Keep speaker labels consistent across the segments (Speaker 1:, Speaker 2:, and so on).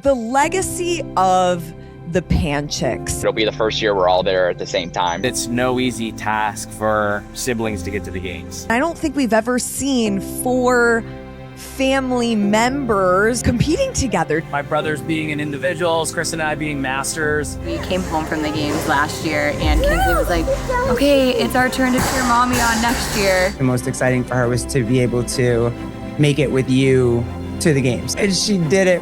Speaker 1: the legacy of the Panchiks.
Speaker 2: It'll be the first year we're all there at the same time.
Speaker 3: It's no easy task for siblings to get to the games.
Speaker 1: I don't think we've ever seen 4 family members competing together.
Speaker 4: My brothers being in individuals, Chris and I being masters.
Speaker 5: We came home from the games last year and Kinsley was like, okay, it's our turn to cheer mommy on next year.
Speaker 6: The most exciting for her was to be able to make it with you to the games. And she did it.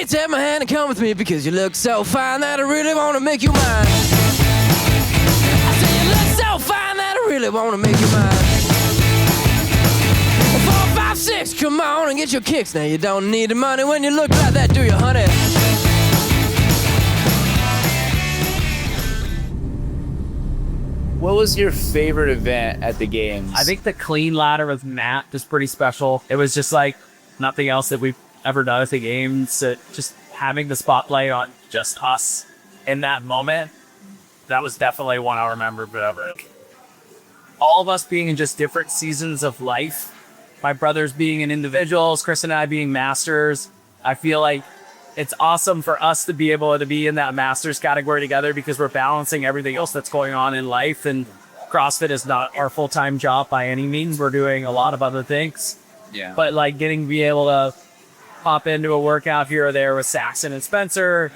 Speaker 7: Take my hand and come with me because you look so fine that I really want to make you mine. I say you look so fine that I really want to make you mine. 4, 5, 6, come on and get your kicks. Now you don't need the money when you look like that, do you, honey?
Speaker 8: What was your favorite event at the games?
Speaker 4: I think the clean ladder with Matt is pretty special. It was just like nothing else that we've ever done at the games. Just having the spotlight on just us in that moment, that was definitely one I'll remember forever. All of us being in just different seasons of life, my brothers being in individuals, Chris and I being masters, I feel like it's awesome for us to be able to be in that masters category together because we're balancing everything else that's going on in life. And CrossFit is not our full-time job by any means. We're doing a lot of other things.
Speaker 3: Yeah.
Speaker 4: But like getting to be able to pop into a workout here or there with Saxon and Spencer,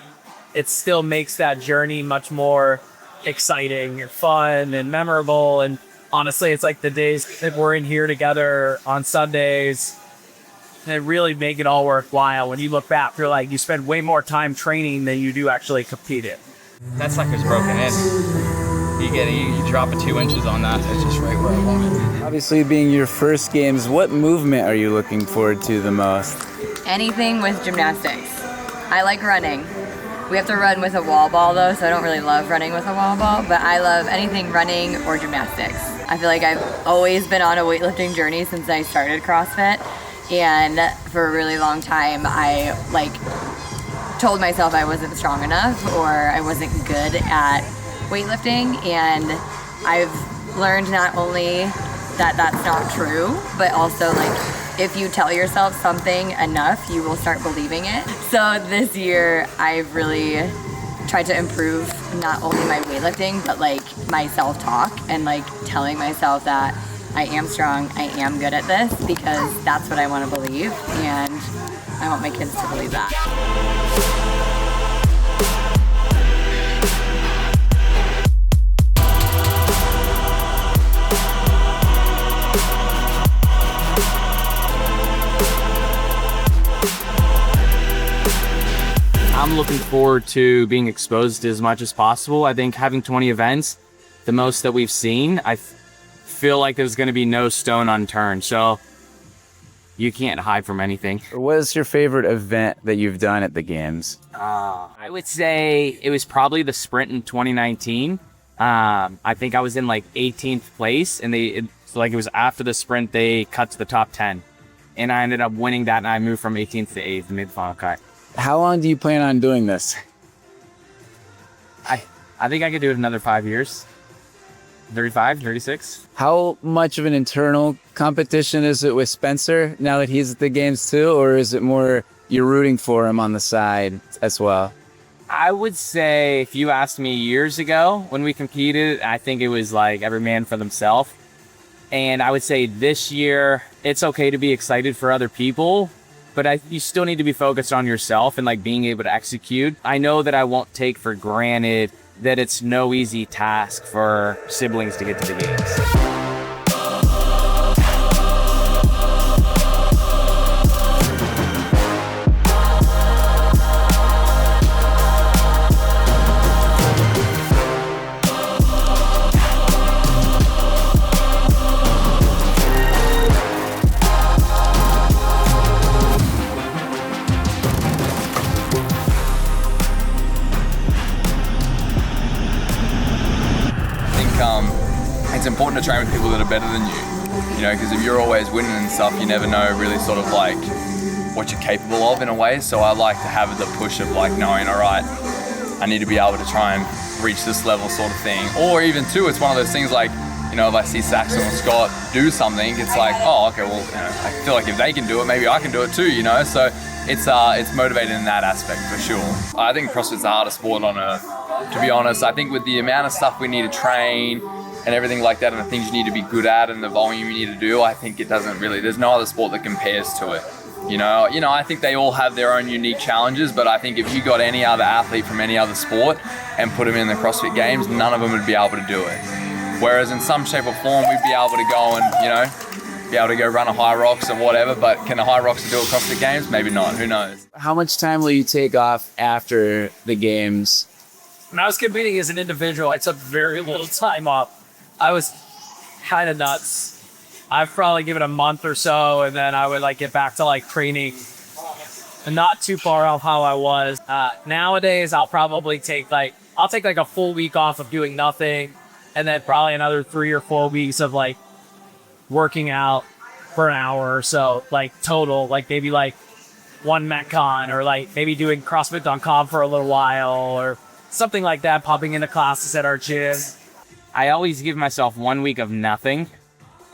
Speaker 4: it still makes that journey much more exciting and fun and memorable. And honestly, it's like the days that we're in here together on Sundays that really make it all worthwhile. When you look back, you're like, you spend way more time training than you do actually competing.
Speaker 2: That sucker's broken in. You drop it 2 inches on that, it's just right where I want it.
Speaker 8: Obviously, being your first games, what movement are you looking forward to the most?
Speaker 5: Anything with gymnastics. I like running. We have to run with a wall ball though, so I don't really love running with a wall ball, but I love anything running or gymnastics. I feel like I've always been on a weightlifting journey since I started CrossFit, and for a really long time I told myself I wasn't strong enough or I wasn't good at weightlifting, and I've learned not only that that's not true, but also if you tell yourself something enough, you will start believing it. So this year, I've really tried to improve not only my weightlifting, but my self-talk and telling myself that I am strong, I am good at this, because that's what I want to believe, and I want my kids to believe that.
Speaker 3: I'm looking forward to being exposed as much as possible. I think having 20 events, the most that we've seen, I feel like there's going to be no stone unturned. So you can't hide from anything.
Speaker 8: What is your favorite event that you've done at the games?
Speaker 3: I would say it was probably the sprint in 2019. I think I was in 18th place, and it was after the sprint they cut to the top 10, and I ended up winning that, and I moved from 18th to 8th and made the final cut.
Speaker 8: How long do you plan on doing this?
Speaker 3: I think I could do it another 5 years. 35, 36.
Speaker 8: How much of an internal competition is it with Spencer now that he's at the games too, or is it more you're rooting for him on the side as well?
Speaker 3: I would say if you asked me years ago when we competed, I think it was every man for themselves. And I would say this year, it's okay to be excited for other people, but you still need to be focused on yourself and being able to execute. I know that I won't take for granted that it's no easy task for siblings to get to the games.
Speaker 9: It's important to train with people that are better than you, because if you're always winning and stuff, you never know really sort of what you're capable of in a way. So I like to have the push of knowing, all right, I need to be able to try and reach this level sort of thing. Or even too, it's one of those things like, you know, if I see Saxon or Scott do something, it's like, oh, okay, well, you know, I feel like if they can do it, maybe I can do it too, you know? So it's motivated in that aspect for sure. I think CrossFit's the hardest sport on earth, to be honest. I think with the amount of stuff we need to train and everything like that, and the things you need to be good at and the volume you need to do, I think it doesn't really, there's no other sport that compares to it. You know, I think they all have their own unique challenges, but I think if you got any other athlete from any other sport and put them in the CrossFit Games, none of them would be able to do it. Whereas in some shape or form, we'd be able to go and, you know, be able to go run a high rocks and whatever, but can the high rocks do a CrossFit Games? Maybe not, who knows?
Speaker 8: How much time will you take off after the games?
Speaker 4: When I was competing as an individual, I took very little time off. I was kind of nuts. I'd probably give it a month or so, and then I would like get back to like training, and not too far off how I was. Nowadays, I'll probably take like a full week off of doing nothing, and then probably another 3 or 4 weeks of like working out for an hour or so, like total, like maybe like one Metcon, or like maybe doing CrossFit.com for a little while or something like that, popping into classes at our gym.
Speaker 3: I always give myself 1 week of nothing,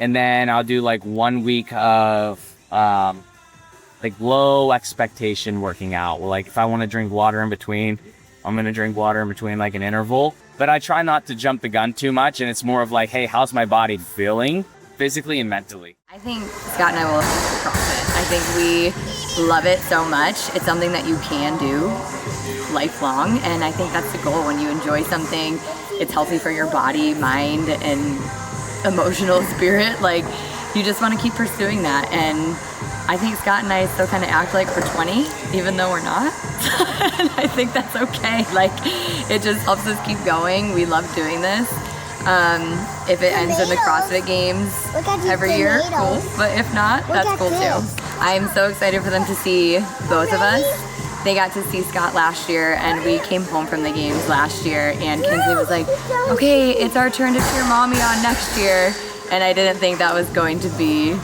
Speaker 3: and then I'll do like 1 week of like low expectation working out. Well, like if I want to drink water in between, I'm going to drink water in between like an interval. But I try not to jump the gun too much, and it's more of like, hey, how's my body feeling physically and mentally?
Speaker 5: I think Scott and I will CrossFit. I think we love it so much. It's something that you can do lifelong, and I think that's the goal. When you enjoy something, it's healthy for your body, mind, and emotional spirit. Like, you just want to keep pursuing that. And I think Scott and I still kind of act like we're 20, even though we're not. And I think that's okay. Like, it just helps us keep going. We love doing this. If it ends in the CrossFit Games every year, cool. But if not, that's cool too. I'm so excited for them to see both of us. They got to see Scott last year, and we came home from the games last year, and Kinsley was like, okay, it's our turn to cheer mommy on next year. And I didn't think that was going to be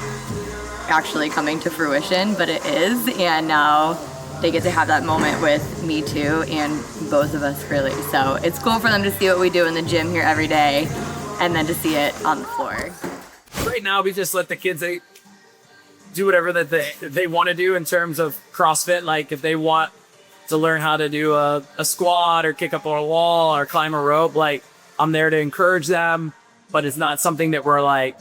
Speaker 5: actually coming to fruition, but it is. And now they get to have that moment with me too, and both of us really. So it's cool for them to see what we do in the gym here every day, and then to see it on the floor.
Speaker 4: Right now, we just let the kids do whatever that they want to do in terms of CrossFit. Like if they want to learn how to do a squat or kick up on a wall or climb a rope, like I'm there to encourage them, but it's not something that we're like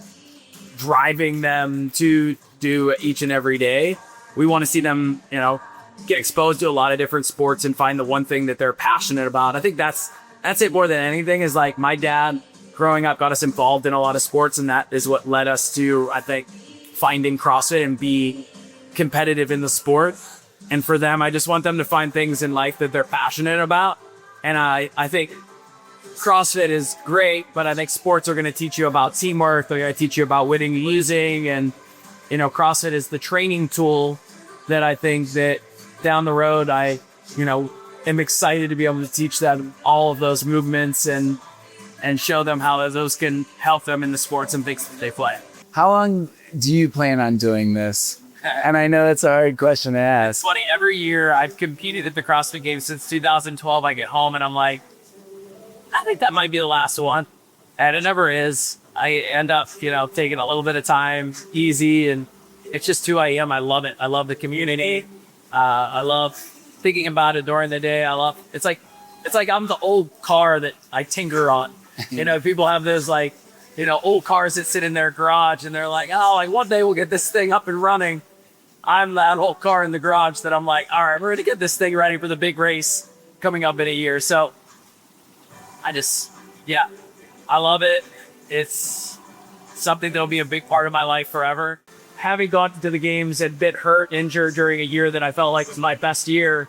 Speaker 4: driving them to do each and every day. We want to see them, you know, get exposed to a lot of different sports and find the one thing that they're passionate about. I think that's it more than anything. Is like my dad growing up got us involved in a lot of sports, and that is what led us to, I think, finding CrossFit and be competitive in the sport. And for them, I just want them to find things in life that they're passionate about. And I think CrossFit is great, but I think sports are going to teach you about teamwork. They're going to teach you about winning and losing. And, you know, CrossFit is the training tool that I think that down the road, I, you know, am excited to be able to teach them all of those movements and show them how those can help them in the sports and things that they play.
Speaker 8: How long do you plan on doing this? And I know that's a hard question to ask.
Speaker 4: It's funny, every year I've competed at the CrossFit Games since 2012. I get home and I'm like, I think that might be the last one. And it never is. I end up, you know, taking a little bit of time, easy, and it's just who I am. I love it. I love the community. I love thinking about it during the day. It's like I'm the old car that I tinker on. You know, people have those like, you know, old cars that sit in their garage and they're like, oh, like one day we'll get this thing up and running. I'm that old car in the garage that I'm like, all right, we're going to get this thing ready for the big race coming up in a year. So I love it. It's something that'll be a big part of my life forever. Having gone to the games and been injured during a year that I felt like was my best year,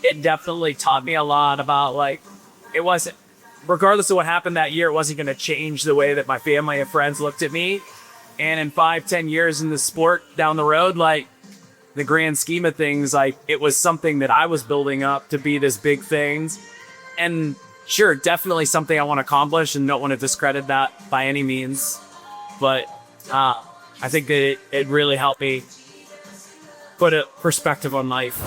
Speaker 4: it definitely taught me a lot about like, it wasn't, regardless of what happened that year, it wasn't going to change the way that my family and friends looked at me. And in 5-10 years in the sport down the road, like the grand scheme of things, like it was something that I was building up to be this big thing. And sure, definitely something I want to accomplish and don't want to discredit that by any means. But I think that it really helped me put a perspective on life.